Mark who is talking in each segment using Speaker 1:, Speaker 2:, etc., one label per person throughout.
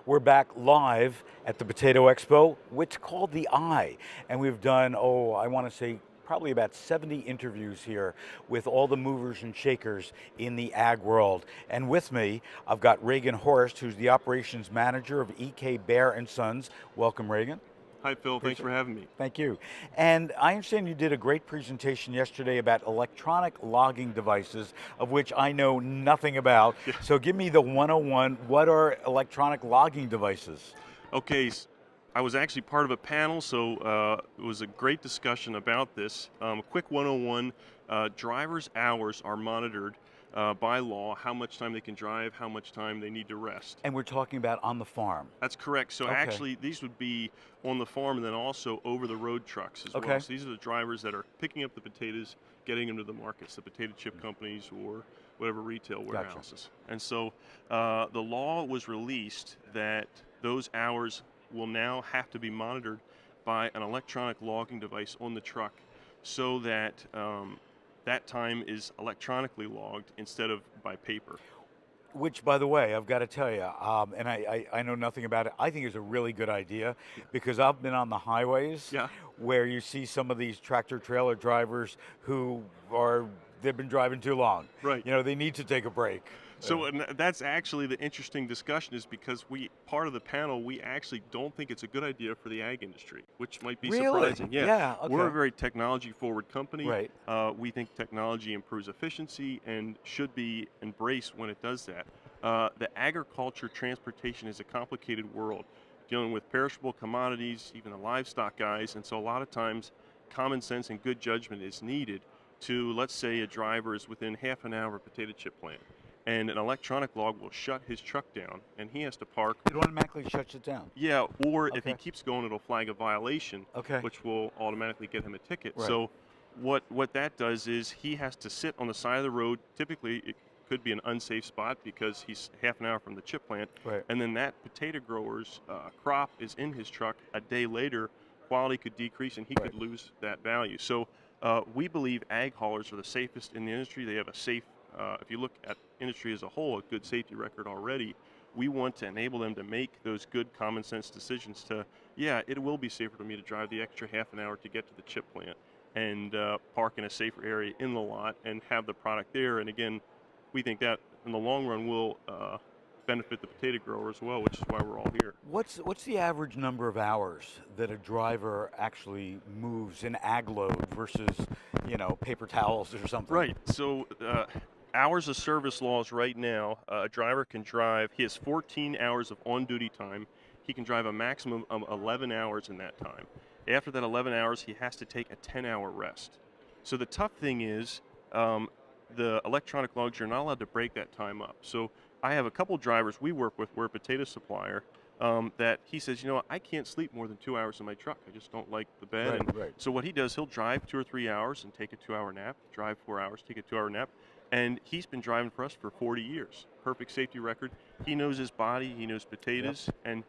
Speaker 1: We're back live at the Potato Expo, which is called the Eye. And we've done, I want to say probably about 70 interviews here with all the movers and shakers in the ag world. And with me, I've got Ragen Horst, who's the operations manager of EK Bear & Sons. Welcome, Ragen.
Speaker 2: Hi, Phil. Thanks for having me.
Speaker 1: Thank you. And I understand you did a great presentation yesterday about electronic logging devices, of which I know nothing about.
Speaker 2: Yeah.
Speaker 1: So give me the 101, what are electronic logging devices?
Speaker 2: Okay, I was actually part of a panel, so it was a great discussion about this. Quick 101, drivers' hours are monitored by law, how much time they can drive, how much time they need to rest.
Speaker 1: And we're talking about on the farm.
Speaker 2: That's correct. So
Speaker 1: Okay.
Speaker 2: actually, these would be on the farm and then also over the road trucks as well. So these are the drivers that are picking up the potatoes, getting them to the markets, the potato chip companies or whatever retail warehouses. Gotcha. And so the law was released that those hours will now have to be monitored by an electronic logging device on the truck so that that time is electronically logged instead of by paper.
Speaker 1: Which, by the way, I've got to tell you, and I know nothing about it, I think it's a really good idea because I've been on the highways where you see some of these tractor trailer drivers who they've been driving too long.
Speaker 2: Right.
Speaker 1: You know, they need to take a break.
Speaker 2: So and that's actually the interesting discussion is because part of the panel, we actually don't think it's a good idea for the ag industry, which might be surprising.
Speaker 1: Yeah, okay.
Speaker 2: We're a very technology forward company.
Speaker 1: Right.
Speaker 2: We think technology improves efficiency and should be embraced when it does that. The agriculture transportation is a complicated world, dealing with perishable commodities, even the livestock guys, and so a lot of times common sense and good judgment is needed to, let's say a driver is within half an hour of a potato chip plant. And an electronic log will shut his truck down, and he has to park.
Speaker 1: It automatically shuts it down?
Speaker 2: Yeah, or if he keeps going, it'll flag a violation,
Speaker 1: okay,
Speaker 2: which will automatically get him a ticket.
Speaker 1: Right.
Speaker 2: So what that does is he has to sit on the side of the road. Typically, it could be an unsafe spot because he's half an hour from the chip plant.
Speaker 1: Right.
Speaker 2: And then that potato grower's crop is in his truck. A day later, quality could decrease, and he could lose that value. So we believe ag haulers are the safest in the industry. They have a safe if you look at industry as a whole, a good safety record already. We want to enable them to make those good common sense decisions to, it will be safer for me to drive the extra half an hour to get to the chip plant and park in a safer area in the lot and have the product there. And again, we think that in the long run will benefit the potato grower as well, which is why we're all here.
Speaker 1: What's the average number of hours that a driver actually moves in ag load versus, paper towels or something?
Speaker 2: Right. So hours of service laws right now, a driver can drive, he has 14 hours of on-duty time. He can drive a maximum of 11 hours in that time. After that 11 hours, he has to take a 10-hour rest. So the tough thing is the electronic logs, you're not allowed to break that time up. So I have a couple drivers we work with, we're a potato supplier, that he says, I can't sleep more than 2 hours in my truck. I just don't like the bed. So what he does, he'll drive 2 or 3 hours and take a 2-hour nap, drive 4 hours, take a 2-hour nap. And he's been driving for us for 40 years. Perfect safety record. He knows his body, he knows potatoes, and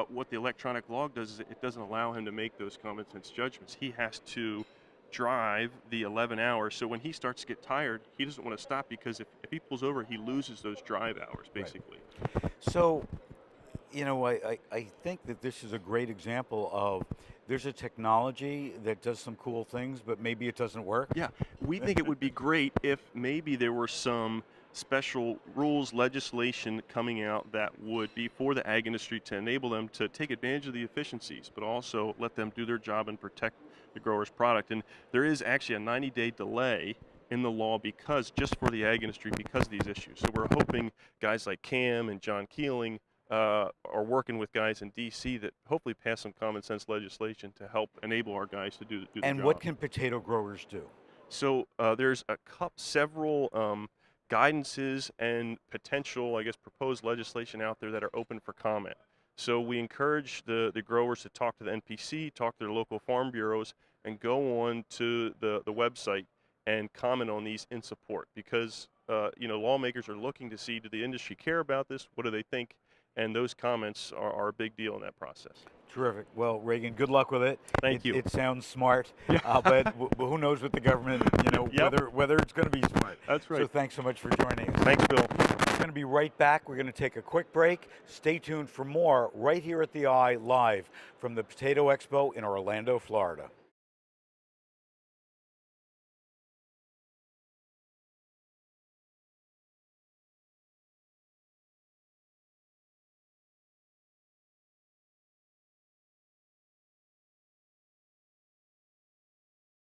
Speaker 2: what the electronic log does is it doesn't allow him to make those common sense judgments. He has to drive the 11 hours, so when he starts to get tired, he doesn't want to stop because if he pulls over, he loses those drive hours, basically.
Speaker 1: Right. So, I think that this is a great example of there's a technology that does some cool things, but maybe it doesn't work.
Speaker 2: Yeah, we think it would be great if maybe there were some special rules, legislation coming out that would be for the ag industry to enable them to take advantage of the efficiencies, but also let them do their job and protect the grower's product. And there is actually a 90-day delay in the law just for the ag industry because of these issues. So we're hoping guys like Cam and John Keeling are working with guys in D.C. that hopefully pass some common sense legislation to help enable our guys to do the job.
Speaker 1: And what can potato growers do?
Speaker 2: So there's several guidances and potential, proposed legislation out there that are open for comment. So we encourage the growers to talk to the NPC, talk to their local farm bureaus, and go on to the website and comment on these in support because lawmakers are looking to see, do the industry care about this? What do they think? And those comments are a big deal in that process.
Speaker 1: Terrific. Well, Ragen, good luck with it.
Speaker 2: Thank you.
Speaker 1: It sounds smart, but who knows with the government, whether it's going to be smart.
Speaker 2: That's right.
Speaker 1: So thanks so much for joining us.
Speaker 2: Thanks, Bill.
Speaker 1: going to be right back. We're going to take a quick break. Stay tuned for more right here at the Eye live from the Potato Expo in Orlando, Florida.